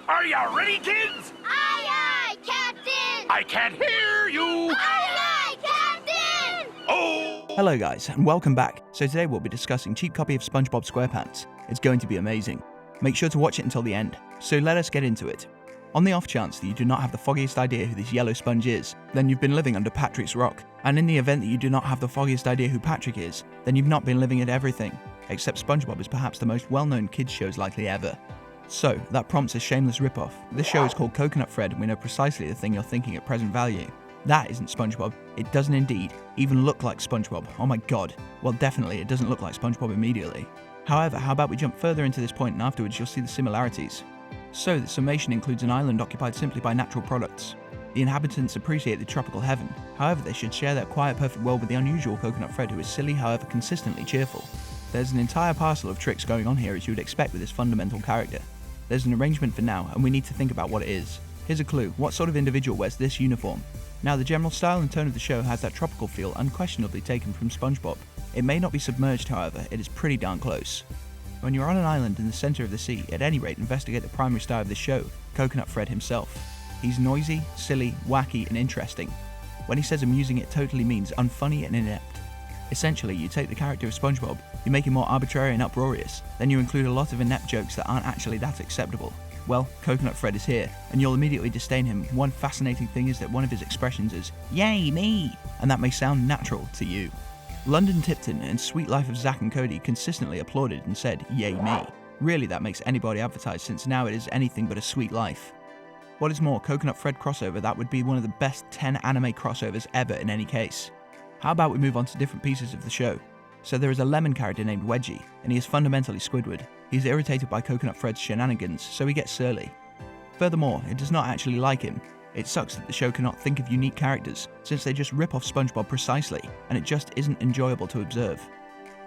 Are you ready, kids? Aye, aye, Captain! I can't hear you! Aye, aye, Captain! Oh! Hello guys, and welcome back. So today we'll be discussing cheap copy of Spongebob Squarepants. It's going to be amazing. Make sure to watch it until the end. So let us get into it. On the off chance that you do not have the foggiest idea who this yellow sponge is, then you've been living under Patrick's rock. And in the event that you do not have the foggiest idea who Patrick is, then you've not been living at everything. Except Spongebob is perhaps the most well-known kids shows likely ever. So, that prompts a shameless ripoff. This show is called Coconut Fred, and we know precisely the thing you're thinking at present value. That isn't SpongeBob. It doesn't indeed even look like SpongeBob. Oh my god. Well, definitely it doesn't look like SpongeBob immediately. However, how about we jump further into this point and afterwards you'll see the similarities. So, the summation includes an island occupied simply by natural products. The inhabitants appreciate the tropical heaven. However, they should share that quiet, perfect world with the unusual Coconut Fred, who is silly, however consistently cheerful. There's an entire parcel of tricks going on here, as you would expect with this fundamental character. There's an arrangement for now, and we need to think about what it is. Here's a clue: what sort of individual wears this uniform? Now, the general style and tone of the show has that tropical feel unquestionably taken from SpongeBob. It may not be submerged, however, it is pretty darn close. When you're on an island in the centre of the sea, at any rate investigate the primary star of the show, Coconut Fred himself. He's noisy, silly, wacky, and interesting. When he says amusing, it totally means unfunny and inept. Essentially, you take the character of SpongeBob, you make him more arbitrary and uproarious, then you include a lot of inept jokes that aren't actually that acceptable. Well, Coconut Fred is here, and you'll immediately disdain him. One fascinating thing is that one of his expressions is, "Yay, me!" and that may sound natural to you. London Tipton and Sweet Life of Zack and Cody consistently applauded and said, "Yay, me." Really, that makes anybody advertise, since now it is anything but a sweet life. What is more, Coconut Fred crossover, that would be one of the best 10 anime crossovers ever in any case. How about we move on to different pieces of the show? So there is a lemon character named Wedgie, and he is fundamentally Squidward. He's irritated by Coconut Fred's shenanigans, so he gets surly. Furthermore, it does not actually like him. It sucks that the show cannot think of unique characters, since they just rip off SpongeBob precisely, and it just isn't enjoyable to observe.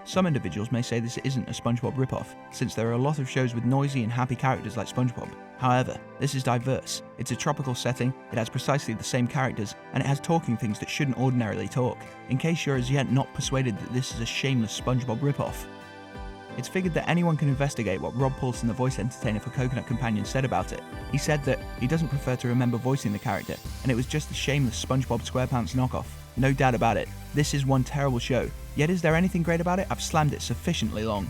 Some individuals may say this isn't a SpongeBob ripoff, since there are a lot of shows with noisy and happy characters like SpongeBob. However, this is diverse. It's a tropical setting, it has precisely the same characters, and it has talking things that shouldn't ordinarily talk, in case you're as yet not persuaded that this is a shameless SpongeBob ripoff. It's figured that anyone can investigate what Rob Paulson, the voice entertainer for Coconut Companion, said about it. He said that he doesn't prefer to remember voicing the character, and it was just a shameless Spongebob Squarepants knockoff. No doubt about it. This is one terrible show. Yet is there anything great about it? I've slammed it sufficiently long.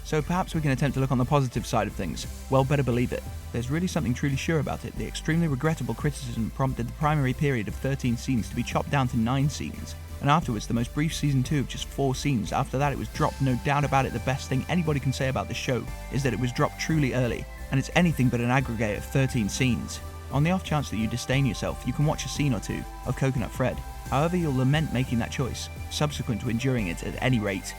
So perhaps we can attempt to look on the positive side of things. Well, better believe it. There's really something truly sure about it. The extremely regrettable criticism prompted the primary period of 13 scenes to be chopped down to 9 scenes. And afterwards, the most brief season 2 of just 4 scenes. After that, it was dropped. No doubt about it, the best thing anybody can say about the show is that it was dropped truly early, and it's anything but an aggregate of 13 scenes. On the off chance that you disdain yourself, you can watch a scene or two of Coconut Fred. However, you'll lament making that choice, subsequent to enduring it at any rate.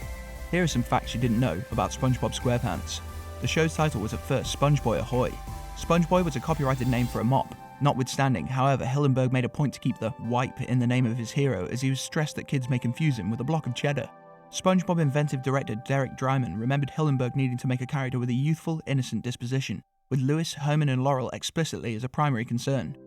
Here are some facts you didn't know about Spongebob Squarepants. The show's title was at first SpongeBoy Ahoy. SpongeBoy was a copyrighted name for a mop. Notwithstanding, however, Hillenburg made a point to keep the wipe in the name of his hero, as he was stressed that kids may confuse him with a block of cheddar. SpongeBob inventive director Derek Dryman remembered Hillenburg needing to make a character with a youthful, innocent disposition, with Lewis, Herman and Laurel explicitly as a primary concern.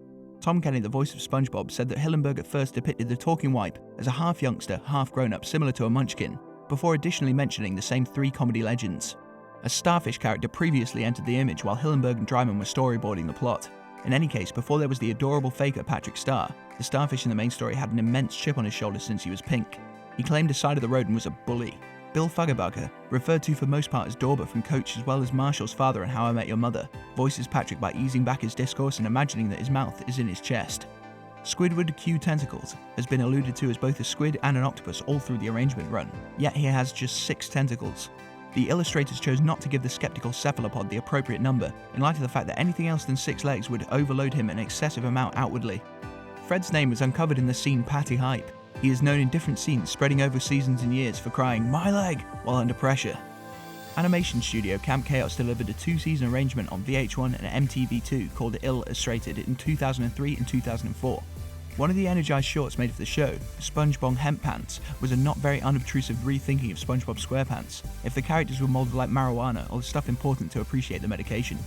Tom Kenny, the voice of SpongeBob, said that Hillenburg at first depicted the talking wipe as a half youngster, half grown-up, similar to a munchkin, before additionally mentioning the same 3 comedy legends. A starfish character previously entered the image while Hillenburg and Dryman were storyboarding the plot. In any case, before there was the adorable faker Patrick Star, the starfish in the main story had an immense chip on his shoulder since he was pink. He claimed a side of the road and was a bully. Bill Fuggerbarker, referred to for most part as Dorber from Coach as well as Marshall's father in How I Met Your Mother, voices Patrick by easing back his discourse and imagining that his mouth is in his chest. Squidward Q Tentacles has been alluded to as both a squid and an octopus all through the arrangement run, yet he has just 6 tentacles. The illustrators chose not to give the skeptical cephalopod the appropriate number, in light of the fact that anything else than 6 legs would overload him an excessive amount outwardly. Fred's name was uncovered in the scene Patty Hype. He is known in different scenes spreading over seasons and years for crying, "My leg!" while under pressure. Animation studio Camp Chaos delivered a 2-season arrangement on VH1 and MTV2 called Illustrated in 2003 and 2004. One of the energized shorts made for the show, SpongeBob Hemp Pants, was a not very unobtrusive rethinking of Spongebob Squarepants, if the characters were molded like marijuana or the stuff important to appreciate the medication.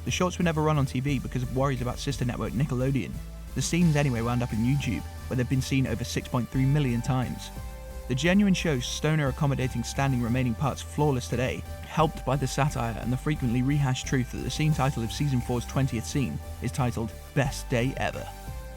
The shorts were never run on TV because of worries about sister network Nickelodeon. The scenes anyway wound up on YouTube, where they've been seen over 6.3 million times. The genuine show's stoner-accommodating standing remaining parts flawless today, helped by the satire and the frequently rehashed truth that the scene title of Season 4's 20th scene is titled Best Day Ever.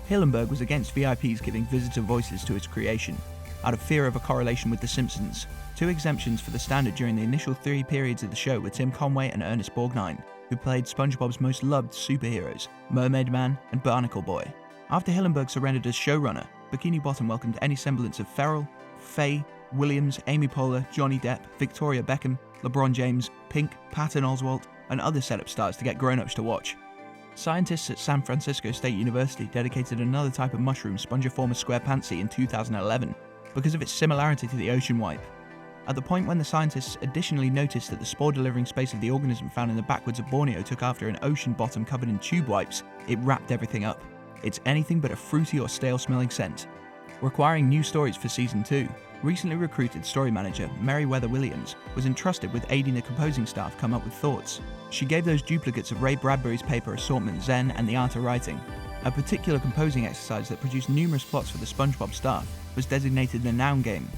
Hillenburg was against VIPs giving visitor voices to its creation, out of fear of a correlation with The Simpsons. 2 exemptions for the standard during the initial 3 periods of the show were Tim Conway and Ernest Borgnine, who played SpongeBob's most loved superheroes, Mermaid Man and Barnacle Boy. After Hillenburg surrendered as showrunner, Bikini Bottom welcomed any semblance of Ferrell, Faye, Williams, Amy Poehler, Johnny Depp, Victoria Beckham, LeBron James, Pink, Patton Oswalt, and other setup stars to get grown-ups to watch. Scientists at San Francisco State University dedicated another type of mushroom, Spongiformis squarepantsii, in 2011 because of its similarity to the ocean wipe. At the point when the scientists additionally noticed that the spore-delivering space of the organism found in the backwoods of Borneo took after an ocean bottom covered in tube wipes, it wrapped everything up. It's anything but a fruity or stale-smelling scent. Requiring new stories for Season 2, recently recruited story manager Meriwether Williams was entrusted with aiding the composing staff come up with thoughts. She gave those duplicates of Ray Bradbury's paper assortment Zen and the Art of Writing. A particular composing exercise that produced numerous plots for the SpongeBob staff was designated the noun game.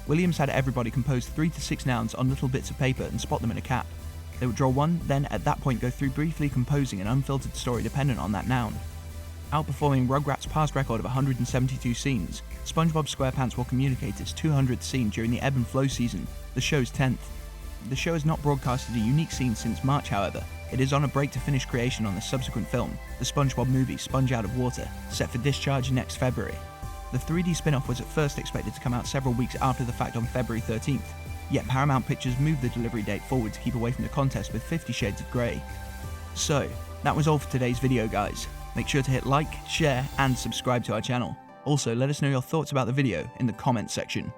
Williams had everybody compose 3 to 6 nouns on little bits of paper and spot them in a cap. They would draw one, then at that point go through briefly composing an unfiltered story dependent on that noun. Outperforming Rugrats' past record of 172 scenes, SpongeBob Squarepants will communicate its 200th scene during the Ebb and Flow season, the show's 10th. The show has not broadcasted a unique scene since March, however. It is on a break to finish creation on the subsequent film, the SpongeBob movie Sponge Out of Water, set for discharge next February. The 3D spin-off was at first expected to come out several weeks after the fact on February 13th, yet Paramount Pictures moved the delivery date forward to keep away from the contest with 50 Shades of Grey. So, that was all for today's video, guys. Make sure to hit like, share, and subscribe to our channel. Also, let us know your thoughts about the video in the comments section.